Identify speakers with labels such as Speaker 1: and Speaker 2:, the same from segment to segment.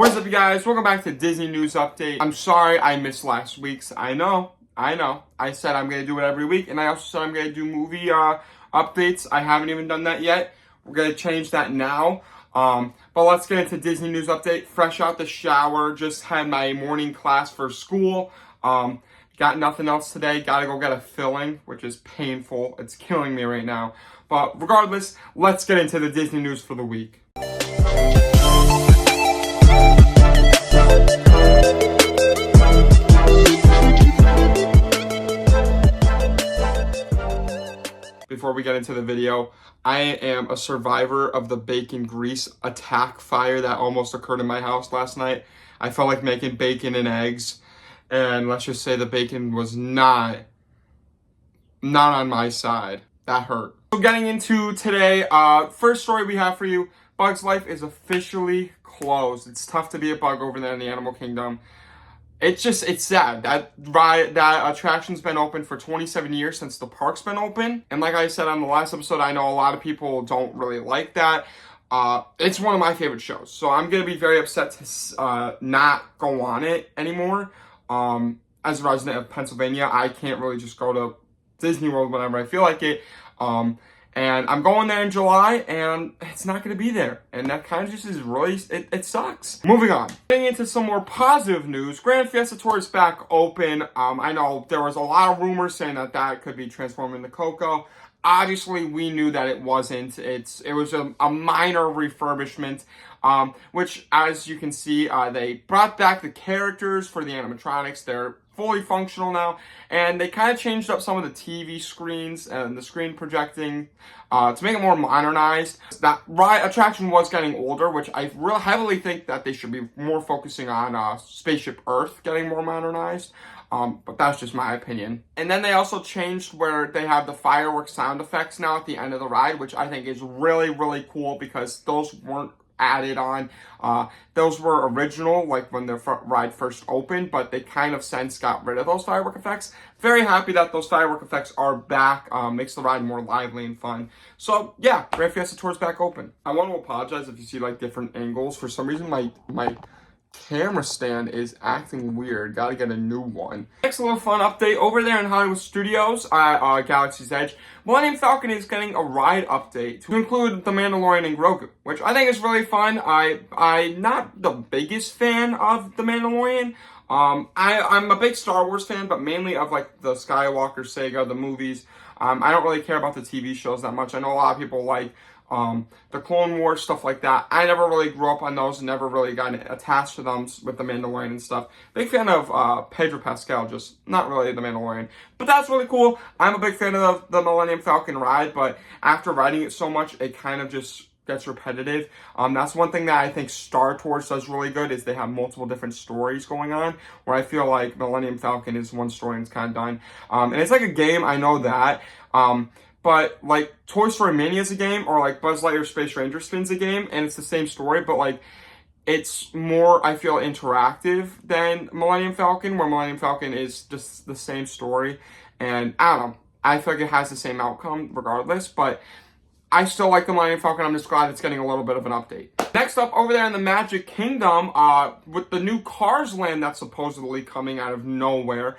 Speaker 1: What's up, you guys? Welcome back to Disney News Update. I'm sorry I missed last week's. I know. I said I'm going to do it every week, and I also said I'm going to do movie updates. I haven't even done that yet. We're going to change that now. But let's get into Disney News Update. Fresh out the shower. Just had my morning class for school. Got nothing else today. Got to go get a filling, which is painful. It's killing me right now. But regardless, let's get into the Disney news for the week. Before we get into the video, I am a survivor of the bacon grease attack fire that almost occurred in my house last night. I felt like making bacon and eggs, and let's just say the bacon was not on my side. That hurt. So getting into today, first story we have for you, Bug's Life is officially closed. It's tough to be a bug over there in the animal kingdom. It's sad. That attraction's been open for 27 years since the park's been open. And like I said on the last episode, I know a lot of people don't really like that. It's one of my favorite shows. So I'm going to be very upset to not go on it anymore. As a resident of Pennsylvania, I can't really just go to Disney World whenever I feel like it. And I'm going there in July, and it's not going to be there. And that kind of just is really, it sucks. Moving on. Getting into some more positive news. Gran Fiesta Tour is back open. I know there was a lot of rumors saying that could be transformed into Coco. Obviously, we knew that it wasn't. It was a minor refurbishment, which, as you can see, they brought back the characters for the animatronics. They're fully functional now, and they kind of changed up some of the TV screens and the screen projecting to make it more modernized. That ride attraction was getting older, which I really heavily think that they should be more focusing on Spaceship Earth getting more modernized. But that's just my opinion. And then they also changed where they have the fireworks sound effects now at the end of the ride, which I think is really, really cool because those weren't added on. Those were original, like when the ride first opened, but they kind of since got rid of those firework effects. Very happy that those firework effects are back. Makes the ride more lively and fun. So yeah, Gran Fiesta Tour is back open. I want to apologize if you see like different angles. For some reason, my camera stand is acting weird. Gotta get a new one. Next little fun update over there in Hollywood Studios at Galaxy's Edge. Millennium Falcon is getting a ride update to include The Mandalorian and Grogu, which I think is really fun. I'm not the biggest fan of The Mandalorian. I'm a big Star Wars fan, but mainly of like the Skywalker saga, the movies. I don't really care about the TV shows that much. I know a lot of people like the Clone Wars, stuff like that. I never really grew up on those and never really got attached to them with the Mandalorian and stuff. Big fan of Pedro Pascal, just not really the Mandalorian. But that's really cool. I'm a big fan of the Millennium Falcon ride, but after riding it so much, it kind of just gets repetitive. That's one thing that I think Star Tours does really good is they have multiple different stories going on, where I feel like Millennium Falcon is one story and it's kind of done. And it's like a game, I know that. But like Toy Story Mania is a game, or like Buzz Lightyear Space Ranger Spin's a game, and it's the same story, but like it's more, I feel, interactive than Millennium Falcon, where Millennium Falcon is just the same story. And I don't know, I feel like it has the same outcome regardless, but I still like the Millennium Falcon. I'm just glad it's getting a little bit of an update. Next up, over there in the Magic Kingdom, with the new Cars Land that's supposedly coming out of nowhere,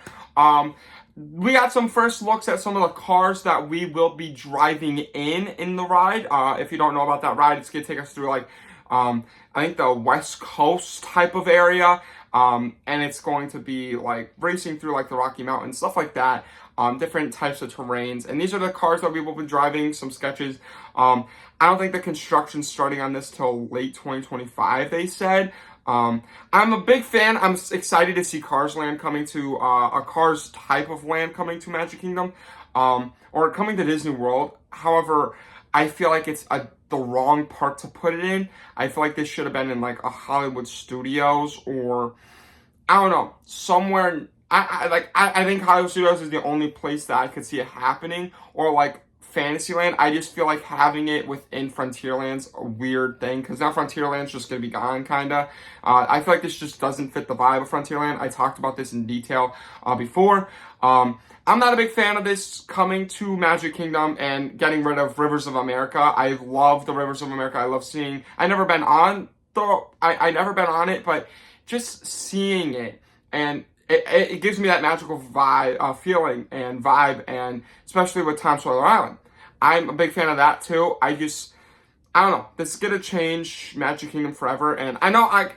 Speaker 1: we got some first looks at some of the cars that we will be driving in the ride. If you don't know about that ride, it's going to take us through like, I think the West Coast type of area. And it's going to be like racing through like the Rocky Mountains, stuff like that. Different types of terrains. And these are the cars that we will be driving, some sketches. I don't think the construction's starting on this till late 2025, they said. I'm a big fan. I'm excited to see Cars Land coming to, a Cars type of land coming to Magic Kingdom, or coming to Disney World. However, I feel like it's the wrong part to put it in. I feel like this should have been in like a Hollywood Studios, or I don't know, somewhere. I think Hollywood Studios is the only place that I could see it happening, or like Fantasyland. I just feel like having it within Frontierland's a weird thing, because now Frontierland's just going to be gone, kind of. I feel like this just doesn't fit the vibe of Frontierland. I talked about this in detail before. I'm not a big fan of this coming to Magic Kingdom and getting rid of Rivers of America. I love the Rivers of America. I love seeing... I've never been on I never been on it, but just seeing it, and it gives me that magical vibe, feeling and vibe, and especially with Tom Sawyer Island. I'm a big fan of that too. I don't know. This is gonna change Magic Kingdom forever, and I know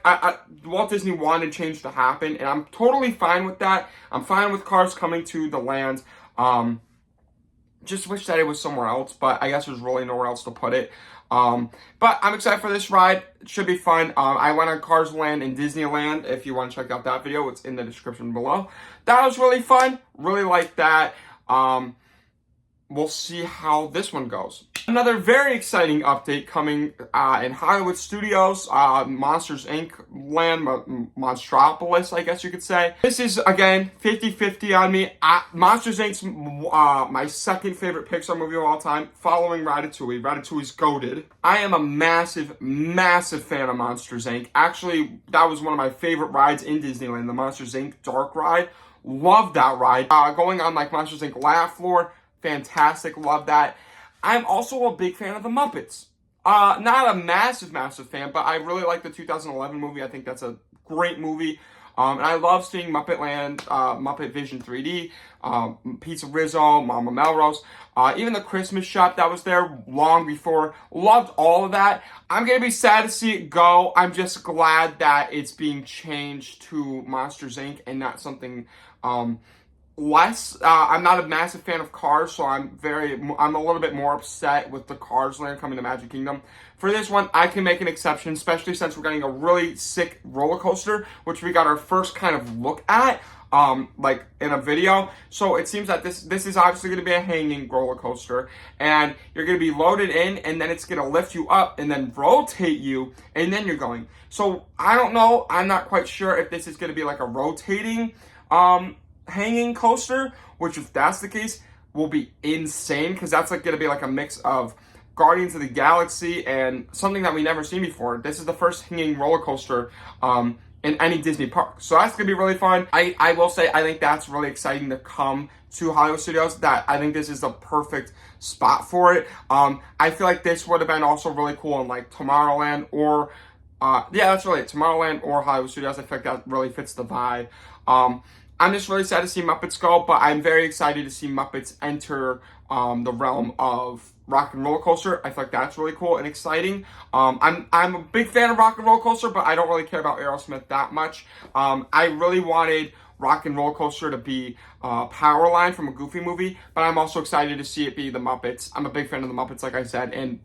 Speaker 1: Walt Disney wanted change to happen, and I'm totally fine with that. I'm fine with cars coming to the land. Just wish that it was somewhere else, but I guess there's really nowhere else to put it. But I'm excited for this ride. It should be fun. I went on Cars Land in Disneyland. If you want to check out that video, it's in the description below. That was really fun. Really like that. We'll see how this one goes. Another very exciting update coming in Hollywood Studios, Monsters Inc. land, Monstropolis, I guess you could say. This is, again, 50-50 on me. Monsters Inc.'s my second favorite Pixar movie of all time, following Ratatouille. Ratatouille's goated. I am a massive, massive fan of Monsters Inc. Actually, that was one of my favorite rides in Disneyland, the Monsters Inc. Dark Ride. Love that ride. Going on like Monsters Inc. Laugh Floor, fantastic, love that. I'm also a big fan of the Muppets. Not a massive, massive fan, but I really like the 2011 movie. I think that's a great movie. And I love seeing Muppet Land, Muppet Vision 3D, Pizza Rizzo, Mama Melrose, even the Christmas shop that was there long before. Loved all of that. I'm going to be sad to see it go. I'm just glad that it's being changed to Monsters Inc. and not something less. I'm not a massive fan of Cars, so I'm a little bit more upset with the Cars Land coming to Magic Kingdom. For this one, I can make an exception, especially since we're getting a really sick roller coaster, which we got our first kind of look at, like in a video. So it seems that this is obviously going to be a hanging roller coaster, and you're going to be loaded in, and then it's going to lift you up and then rotate you, and then you're going. So I don't know. I'm not quite sure if this is going to be like a rotating, hanging coaster, which if that's the case will be insane, because that's like going to be like a mix of Guardians of the Galaxy and something that we never seen before. This is the first hanging roller coaster in any Disney park, so that's gonna be really fun. I will say I think that's really exciting to come to Hollywood Studios. That I think this is the perfect spot for it. I feel like this would have been also really cool in like Tomorrowland or yeah, that's really it, Tomorrowland or Hollywood Studios. I feel like that really fits the vibe. I'm just really sad to see Muppets go, but I'm very excited to see Muppets enter the realm of Rock and Roller Coaster. I feel like that's really cool and exciting. I'm a big fan of Rock and Roller Coaster, but I don't really care about Aerosmith that much. I really wanted Rock and Roller Coaster to be Powerline from a Goofy movie, but I'm also excited to see it be the Muppets. I'm a big fan of the Muppets, like I said, and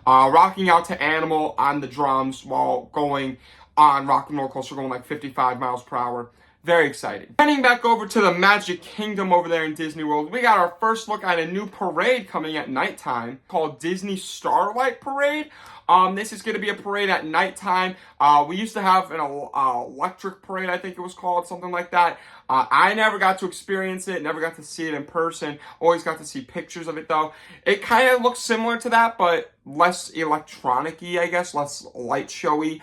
Speaker 1: rocking out to Animal on the drums while going on Rock and Roller Coaster, going like 55 miles per hour. Very exciting. Heading back over to the Magic Kingdom over there in Disney World, we got our first look at a new parade coming at nighttime called Disney Starlight Parade. This is going to be a parade at nighttime. We used to have an electric parade, I think it was called, something like that. I never got to experience it, never got to see it in person. Always got to see pictures of it though. It kind of looks similar to that, but less electronic-y, I guess, less light showy.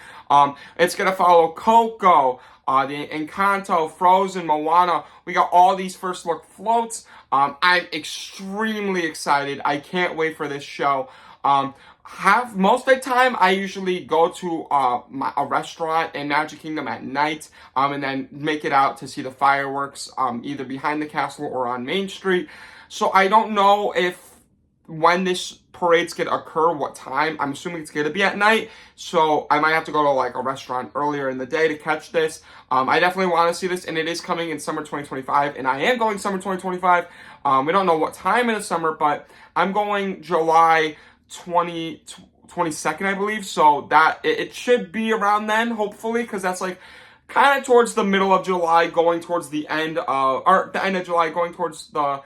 Speaker 1: It's going to follow Coco, the Encanto, Frozen, Moana. We got all these first look floats. I'm extremely excited. I can't wait for this show. Most of the time, I usually go to a restaurant in Magic Kingdom at night, and then make it out to see the fireworks, either behind the castle or on Main Street. So I don't know when this parade's gonna occur, what time. I'm assuming it's gonna be at night, so I might have to go to like a restaurant earlier in the day to catch this. I definitely want to see this, and it is coming in summer 2025, and I am going summer 2025. We don't know what time in the summer, but I'm going July 22nd, I believe, so that it should be around then, hopefully, because that's like kind of towards the middle of July, going towards the end of, or the end of July, going towards the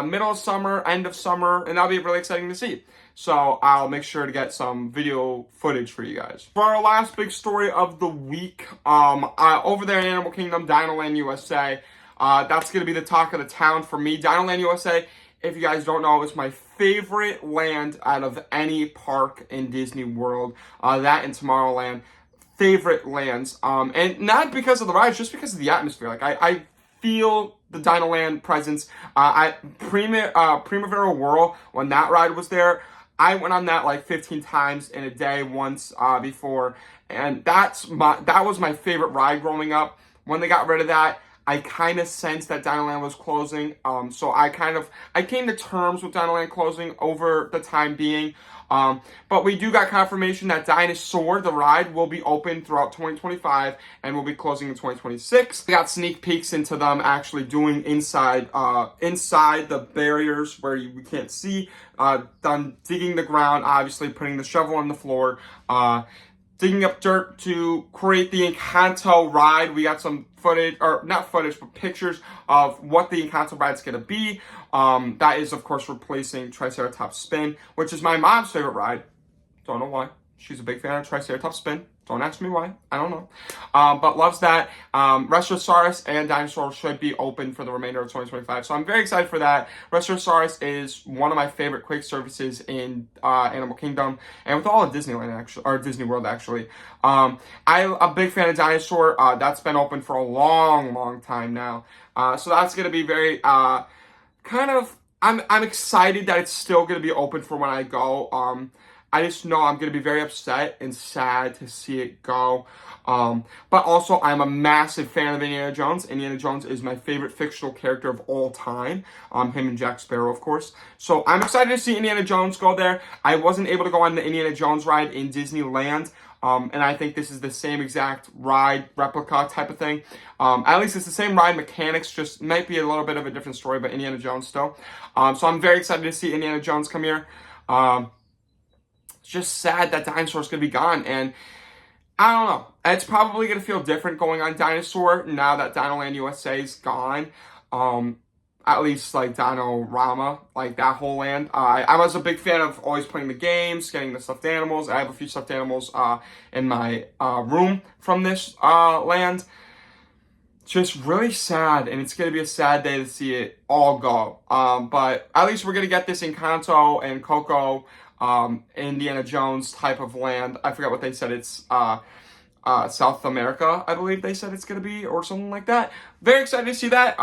Speaker 1: middle of summer, end of summer, and that'll be really exciting to see. So I'll make sure to get some video footage for you guys. For our last big story of the week, over there in Animal Kingdom, Dinoland USA, that's going to be the talk of the town for me. Dinoland USA, if you guys don't know, is my favorite land out of any park in Disney World. That and Tomorrowland, favorite lands. And not because of the rides, just because of the atmosphere. Like I feel the Dinoland presence. Primavera Whirl, when that ride was there, I went on that like 15 times in a day once before, And that was my favorite ride growing up. When they got rid of that, I kind of sensed that Dinoland was closing. So I came to terms with Dinoland closing over the time being. But we do got confirmation that Dinosaur, the ride, will be open throughout 2025 and will be closing in 2026. We got sneak peeks into them actually doing inside the barriers where we can't see, done digging the ground, obviously putting the shovel on the floor, digging up dirt to create the Encanto ride. We got some footage, or not footage, but pictures of what the Encanto ride is going to be. That is, of course, replacing Triceratops Spin, which is my mom's favorite ride. Don't know why. She's a big fan of Triceratops Spin. Don't ask me why. I don't know. But loves that. Restosaurus and Dinosaur should be open for the remainder of 2025. So I'm very excited for that. Restosaurus is one of my favorite quick services in Animal Kingdom and with all of Disneyland, actually, or Disney World, actually. I'm a big fan of Dinosaur. That's been open for a long, long time now. So that's going to be very I'm excited that it's still going to be open for when I go. I just know I'm going to be very upset and sad to see it go. But also, I'm a massive fan of Indiana Jones. Indiana Jones is my favorite fictional character of all time. Him and Jack Sparrow, of course. So I'm excited to see Indiana Jones go there. I wasn't able to go on the Indiana Jones ride in Disneyland. And I think this is the same exact ride replica type of thing. At least it's the same ride mechanics, just might be a little bit of a different story, but Indiana Jones still. So I'm very excited to see Indiana Jones come here. It's just sad that Dinosaur's going to be gone. And I don't know. It's probably going to feel different going on Dinosaur now that Dinoland USA is gone. At least like Dino-Rama, like that whole land. I was a big fan of always playing the games, getting the stuffed animals. I have a few stuffed animals in my room from this land. Just really sad, and it's going to be a sad day to see it all go. But at least we're going to get this Encanto and Coco, Indiana Jones type of land. I forgot what they said. It's South America, I believe they said it's going to be, or something like that. Very excited to see that.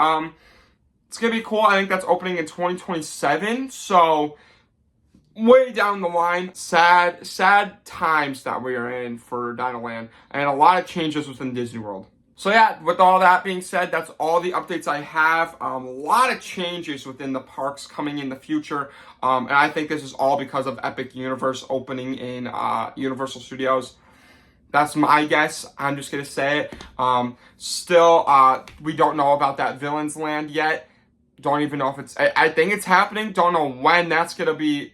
Speaker 1: It's going to be cool. I think that's opening in 2027. So way down the line, sad times that we are in for Dinoland, and a lot of changes within Disney World. So yeah, with all that being said, that's all the updates I have. A lot of changes within the parks coming in the future. And I think this is all because of Epic Universe opening in Universal Studios. That's my guess. I'm just going to say it. Still, we don't know about that Villains Land yet. Don't even know if it's... I think it's happening. Don't know when that's going to be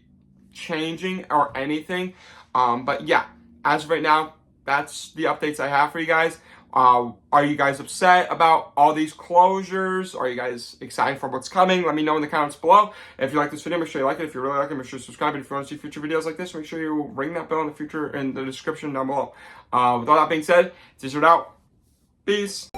Speaker 1: changing or anything. But yeah, as of right now, that's the updates I have for you guys. Are you guys upset about all these closures? Are you guys excited for what's coming? Let me know in the comments below. If you like this video, make sure you like it. If you really like it, make sure you subscribe. And if you want to see future videos like this, make sure you ring that bell in the description down below. With all that being said, it's out. Peace.